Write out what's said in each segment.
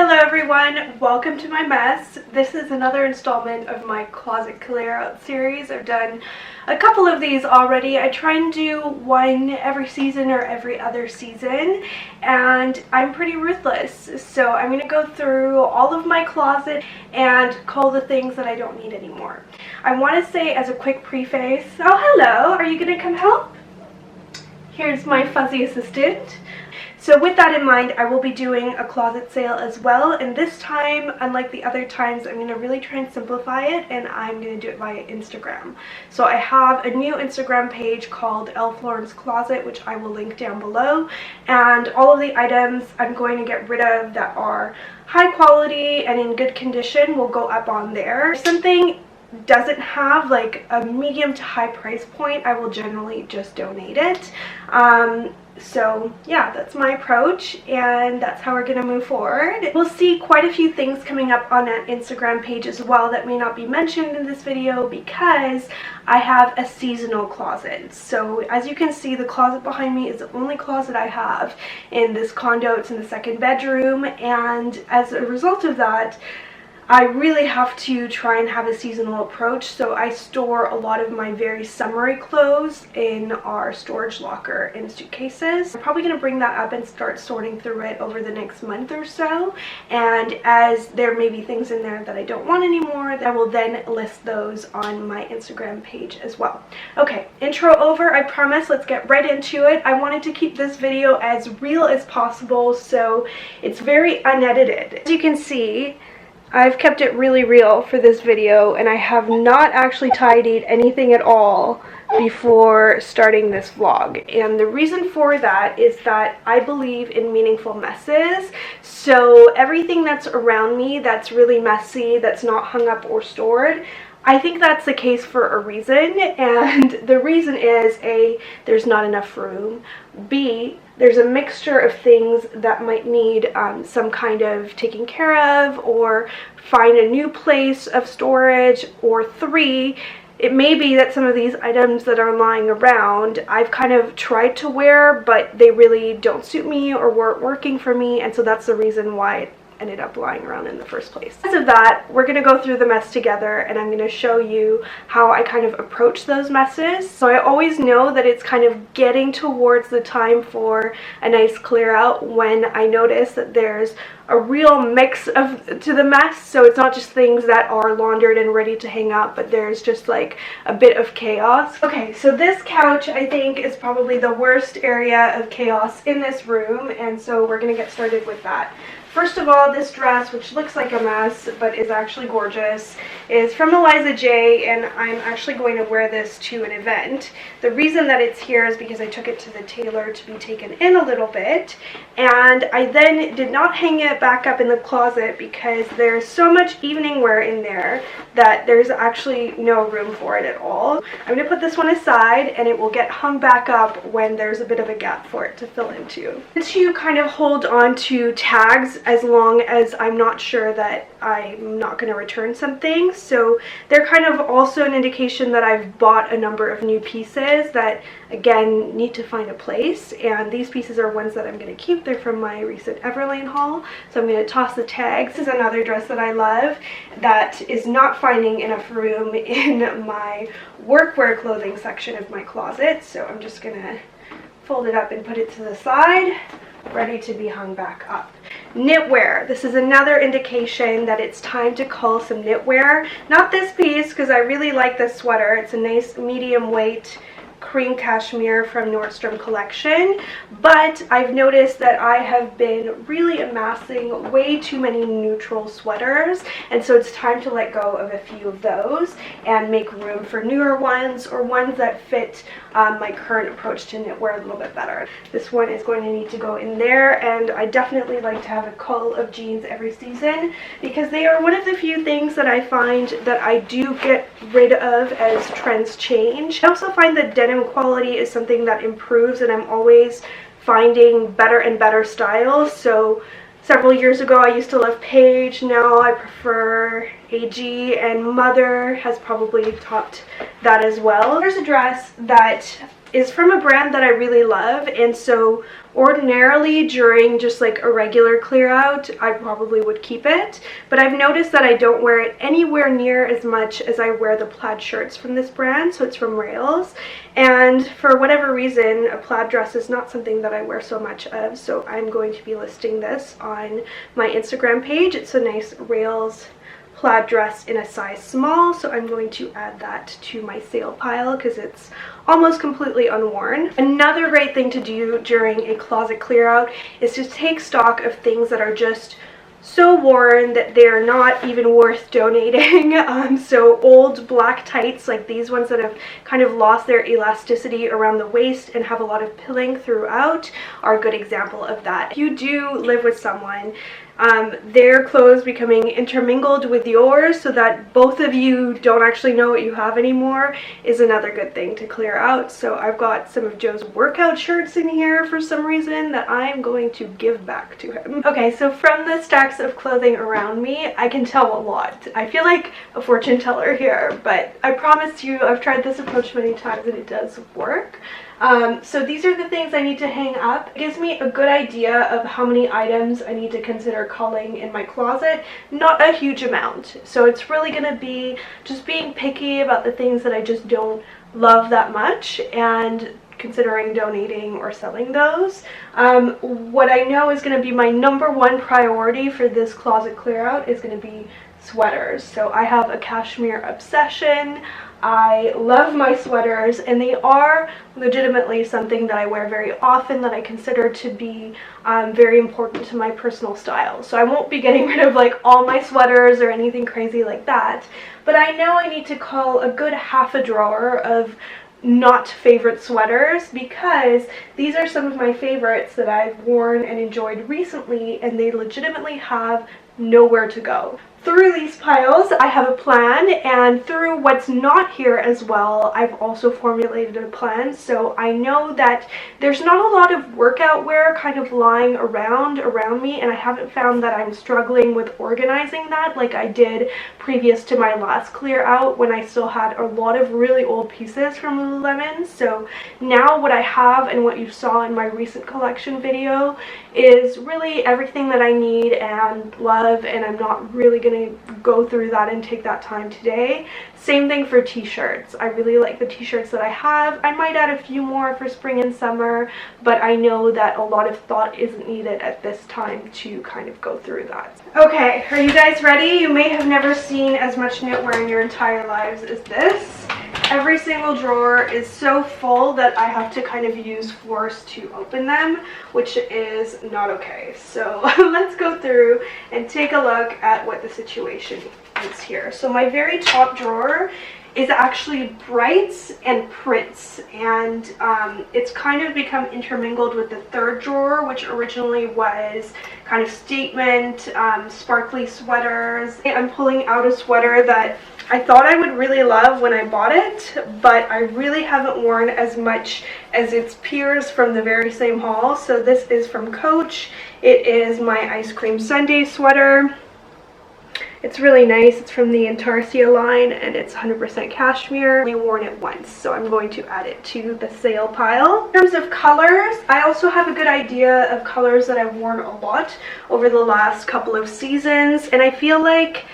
Hello everyone, welcome to my mess. This is another installment of my closet clear out series. I've done a couple of these already. I try and do one every season or every other season, and I'm pretty ruthless. So I'm going to go through all of my closet and cull the things that I don't need anymore. I want to say as a quick preface, oh hello, are you going to come help? Here's my fuzzy assistant. So with that in mind, I will be doing a closet sale as well, and this time, unlike the other times, I'm going to really try and simplify it, and I'm going to do it via Instagram. So I have a new Instagram page called Elle Florence Closet, which I will link down below, and all of the items I'm going to get rid of that are high quality and in good condition will go up on there. If something doesn't have like a medium to high price point, I will generally just donate it. So yeah, that's my approach, and that's how we're going to move forward. We'll see quite a few things coming up on that Instagram page as well that may not be mentioned in this video because I have a seasonal closet. So as you can see, the closet behind me is the only closet I have in this condo. It's in the second bedroom, and as a result of that, I really have to try and have a seasonal approach, so I store a lot of my very summery clothes in our storage locker in suitcases. I'm probably going to bring that up and start sorting through it over the next month or so, and as there may be things in there that I don't want anymore, I will then list those on my Instagram page as well. Okay, intro over, I promise. Let's get right into it. I wanted to keep this video as real as possible, so it's very unedited. As you can see, I've kept it really real for this video, and I have not actually tidied anything at all before starting this vlog. And the reason for that is that I believe in meaningful messes. So everything that's around me that's really messy, that's not hung up or stored, I think that's the case for a reason, and the reason is A, there's not enough room, B, there's a mixture of things that might need some kind of taking care of or find a new place of storage, or 3, it may be that some of these items that are lying around I've kind of tried to wear, but they really don't suit me or weren't working for me, and so that's the reason why it ended up lying around in the first place. Because of that, we're going to go through the mess together, and I'm going to show you how I kind of approach those messes. So I always know that it's kind of getting towards the time for a nice clear out when I notice that there's a real mix to the mess. So it's not just things that are laundered and ready to hang up, but there's just like a bit of chaos. Okay, so this couch I think is probably the worst area of chaos in this room, and so we're going to get started with that. First of all, this dress, which looks like a mess but is actually gorgeous, is from Eliza J, and I'm actually going to wear this to an event. The reason that it's here is because I took it to the tailor to be taken in a little bit, and I then did not hang it back up in the closet because there's so much evening wear in there that there's actually no room for it at all. I'm going to put this one aside, and it will get hung back up when there's a bit of a gap for it to fill into. To kind of hold on to tags as long as I'm not sure that I'm not going to return something. So they're kind of also an indication that I've bought a number of new pieces that, again, need to find a place. And these pieces are ones that I'm going to keep. They're from my recent Everlane haul. So I'm going to toss the tags. This is another dress that I love that is not finding enough room in my workwear clothing section of my closet. So I'm just going to fold it up and put it to the side, ready to be hung back up. Knitwear. This is another indication that it's time to cull some knitwear. Not this piece, because I really like this sweater. It's a nice medium weight cream cashmere from Nordstrom collection, but I've noticed that I have been really amassing way too many neutral sweaters, and so it's time to let go of a few of those and make room for newer ones or ones that fit my current approach to knitwear a little bit better. This one is going to need to go in there, and I definitely like to have a cull of jeans every season because they are one of the few things that I find that I do get rid of as trends change. I also find that denim quality is something that improves, and I'm always finding better and better styles. So several years ago I used to love Paige, now I prefer AG, and Mother has probably topped that as well. There's a dress that is from a brand that I really love, and so ordinarily during just like a regular clear out I probably would keep it, but I've noticed that I don't wear it anywhere near as much as I wear the plaid shirts from this brand. So it's from Rails, and for whatever reason a plaid dress is not something that I wear so much of, so I'm going to be listing this on my Instagram page. It's a nice Rails plaid dress in a size small, so I'm going to add that to my sale pile because it's almost completely unworn. Another great thing to do during a closet clear out is to take stock of things that are just so worn that they're not even worth donating. So old black tights like these ones that have kind of lost their elasticity around the waist and have a lot of pilling throughout are a good example of that. If you do live with someone, their clothes becoming intermingled with yours so that both of you don't actually know what you have anymore is another good thing to clear out. So I've got some of Joe's workout shirts in here for some reason that I'm going to give back to him. Okay, so from the stacks of clothing around me, I can tell a lot. I feel like a fortune teller here, but I promise you I've tried this approach many times and it does work. So these are the things I need to hang up. It gives me a good idea of how many items I need to consider culling in my closet. Not a huge amount. So it's really going to be just being picky about the things that I just don't love that much and considering donating or selling those. What I know is going to be my #1 priority for this closet clear out is going to be sweaters. So I have a cashmere obsession. I love my sweaters, and they are legitimately something that I wear very often that I consider to be very important to my personal style. So I won't be getting rid of like all my sweaters or anything crazy like that, but I know I need to cull a good half a drawer of not favorite sweaters because these are some of my favorites that I've worn and enjoyed recently, and they legitimately have nowhere to go. Through these piles, I have a plan, and through what's not here as well, I've also formulated a plan. So I know that there's not a lot of workout wear kind of lying around me, and I haven't found that I'm struggling with organizing that like I did previous to my last clear out when I still had a lot of really old pieces from Lululemon. So now what I have and what you saw in my recent collection video is really everything that I need and love, and I'm not really going to go through that and take that time today. Same thing for t-shirts. I really like the t-shirts that I have. I might add a few more for spring and summer, but I know that a lot of thought isn't needed at this time to kind of go through that. Okay, are you guys ready? You may have never seen as much knitwear in your entire lives as this. Every single drawer is so full that I have to kind of use force to open them, which is not okay. So let's go through and take a look at what the situation is here. So my very top drawer is actually brights and prints, and it's kind of become intermingled with the third drawer, which originally was kind of statement sparkly sweaters. I'm pulling out a sweater that I thought I would really love when I bought it, but I really haven't worn as much as its peers from the very same haul. So this is from Coach. It is my Ice Cream Sundae sweater. It's really nice. It's from the Intarsia line, and it's 100% cashmere. I only worn it once, so I'm going to add it to the sale pile. In terms of colors, I also have a good idea of colors that I've worn a lot over the last couple of seasons, and I feel like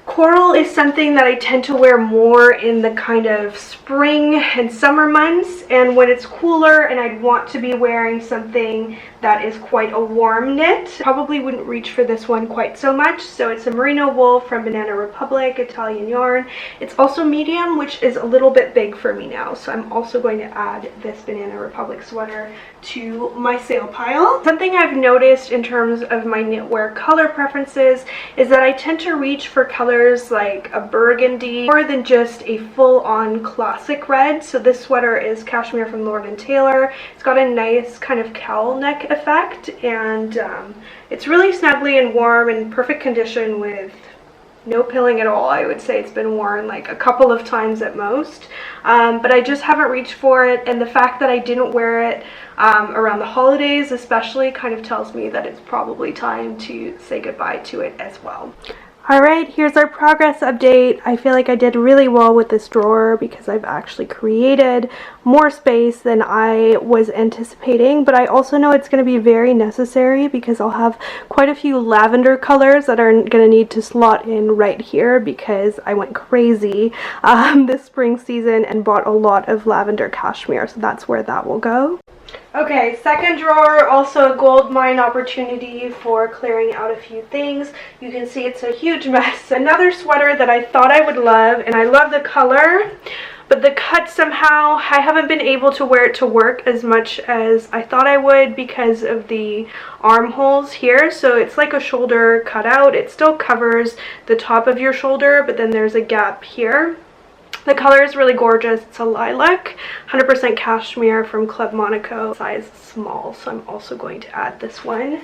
coral is something that I tend to wear more in the kind of spring and summer months, and when it's cooler and I'd want to be wearing something that is quite a warm knit, probably wouldn't reach for this one quite so much. So it's a merino wool from Banana Republic, Italian yarn. It's also medium, which is a little bit big for me now, so I'm also going to add this Banana Republic sweater to my sale pile. Something I've noticed in terms of my knitwear color preferences is that I tend to reach for colors like a burgundy more than just a full-on classic red. So this sweater is cashmere from Lord & Taylor. It's got a nice kind of cowl neck effect, and it's really snuggly and warm and perfect condition with no pilling at all. I would say it's been worn like a couple of times at most, but I just haven't reached for it, and the fact that I didn't wear it around the holidays especially kind of tells me that it's probably time to say goodbye to it as well. Alright, here's our progress update. I feel like I did really well with this drawer because I've actually created more space than I was anticipating, but I also know it's going to be very necessary because I'll have quite a few lavender colors that are going to need to slot in right here because I went crazy this spring season and bought a lot of lavender cashmere, so that's where that will go. Okay, second drawer, also a gold mine opportunity for clearing out a few things. You can see it's a huge mess. Another sweater that I thought I would love, and I love the color, but the cut somehow, I haven't been able to wear it to work as much as I thought I would because of the armholes here. So it's like a shoulder cutout. It still covers the top of your shoulder, but then there's a gap here. The color is really gorgeous. It's a lilac, 100% cashmere from Club Monaco, size small, so I'm also going to add this one.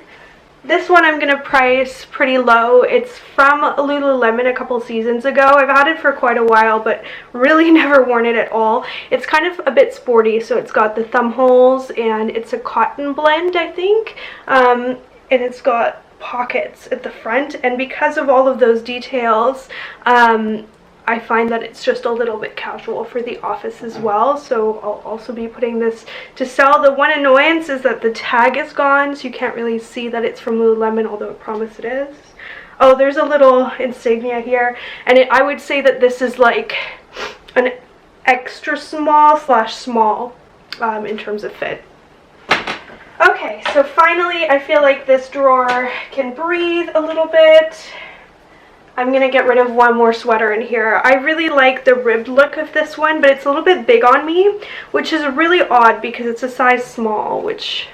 This one I'm going to price pretty low. It's from Lululemon a couple seasons ago. I've had it for quite a while, but really never worn it at all. It's kind of a bit sporty, so it's got the thumb holes, and it's a cotton blend, I think, and it's got pockets at the front, and because of all of those details, I find that it's just a little bit casual for the office as well, so I'll also be putting this to sell. The one annoyance is that the tag is gone, so you can't really see that it's from Lululemon, although I promise it is. Oh, there's a little insignia here, and I would say that this is like an extra small slash small in terms of fit. Okay, so finally I feel like this drawer can breathe a little bit. I'm going to get rid of one more sweater in here. I really like the ribbed look of this one, but it's a little bit big on me, which is really odd because it's a size small, which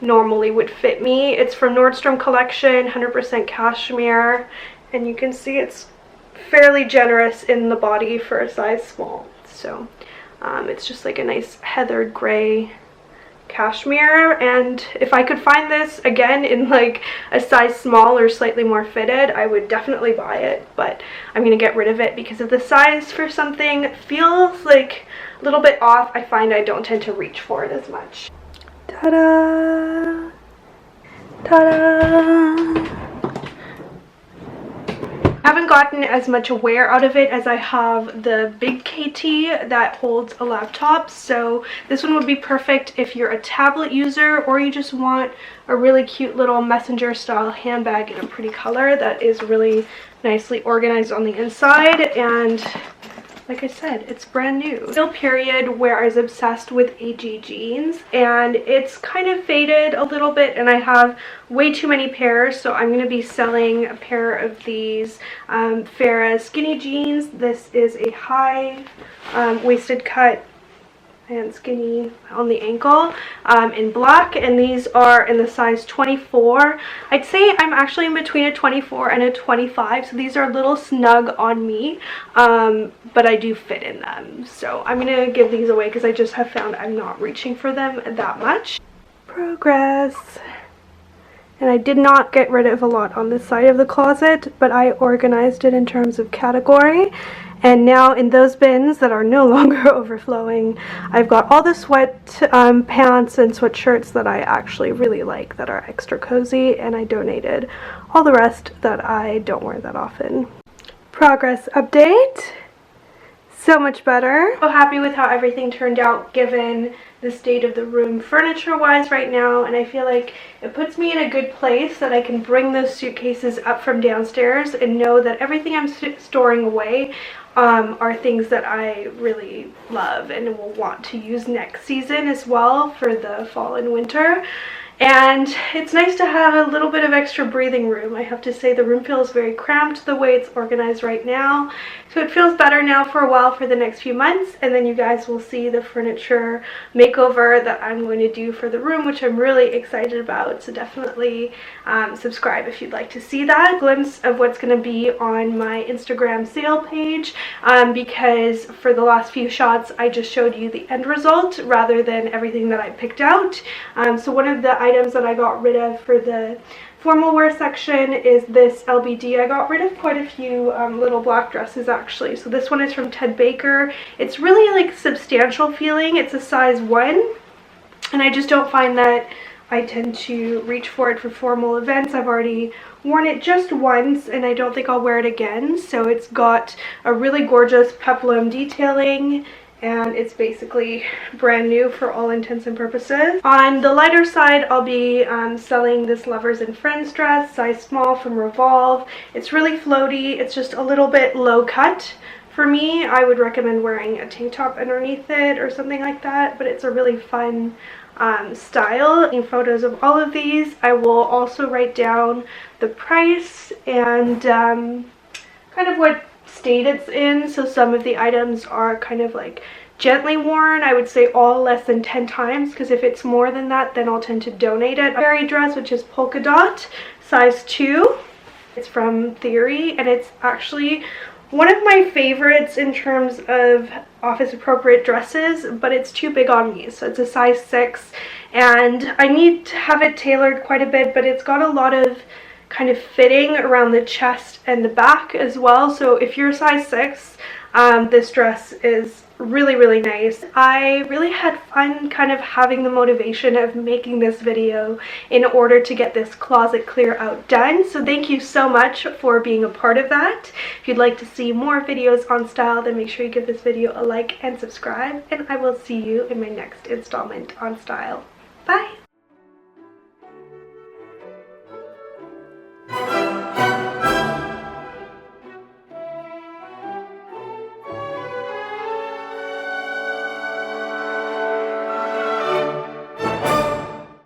normally would fit me. It's from Nordstrom collection, 100% cashmere, and you can see it's fairly generous in the body for a size small. So it's just like a nice heathered gray cashmere, and if I could find this again in like a size small or slightly more fitted, I would definitely buy it, but I'm gonna get rid of it because of the size for something feels like a little bit off. I find I don't tend to reach for it as much. Ta-da! Ta-da! I haven't gotten as much wear out of it as I have the big KT that holds a laptop, so this one would be perfect if you're a tablet user or you just want a really cute little messenger style handbag in a pretty color that is really nicely organized on the inside. And like I said, it's brand new. Still period where I was obsessed with AG jeans, and it's kind of faded a little bit and I have way too many pairs, so I'm going to be selling a pair of these Farrah skinny jeans. This is a high waisted cut and skinny on the ankle in black, and these are in the size 24. I'd say I'm actually in between a 24 and a 25, so these are a little snug on me, but I do fit in them, so I'm gonna give these away because I just have found I'm not reaching for them that much. Progress. And I did not get rid of a lot on this side of the closet, but I organized it in terms of category. And now in those bins that are no longer overflowing, I've got all the sweat pants and sweatshirts that I actually really like that are extra cozy, and I donated all the rest that I don't wear that often. Progress update. So much better. So happy with how everything turned out given the state of the room furniture wise right now, and I feel like it puts me in a good place that I can bring those suitcases up from downstairs and know that everything I'm storing away are things that I really love and will want to use next season as well for the fall and winter. And it's nice to have a little bit of extra breathing room. I have to say the room feels very cramped the way it's organized right now. So it feels better now for a while for the next few months, and then you guys will see the furniture makeover that I'm going to do for the room, which I'm really excited about. So definitely subscribe if you'd like to see that. A glimpse of what's going to be on my Instagram sale page, because for the last few shots I just showed you the end result rather than everything that I picked out. So one of the items that I got rid of for the formal wear section is this LBD. I got rid of quite a few little black dresses actually. So this one is from Ted Baker. It's really like substantial feeling. It's a size 1, and I just don't find that I tend to reach for it for formal events. I've already worn it just once and I don't think I'll wear it again. So it's got a really gorgeous peplum detailing and it's basically brand new for all intents and purposes. On the lighter side, I'll be selling this Lovers and Friends dress, size small from Revolve. It's really floaty. It's just a little bit low cut. For me, I would recommend wearing a tank top underneath it or something like that, but it's a really fun style. In photos of all of these, I will also write down the price and kind of what state it's in. So some of the items are kind of like gently worn. I would say all less than 10 times, because if it's more than that, then I'll tend to donate it. A berry dress, which is polka dot, size 2. It's from Theory, and it's actually one of my favorites in terms of office appropriate dresses, but it's too big on me. So it's a size 6, and I need to have it tailored quite a bit, but it's got a lot of kind of fitting around the chest and the back as well. So if you're a size 6, this dress is really, really nice. I really had fun kind of having the motivation of making this video in order to get this closet clear out done. So thank you so much for being a part of that. If you'd like to see more videos on style, then make sure you give this video a like and subscribe, and I will see you in my next installment on style. Bye!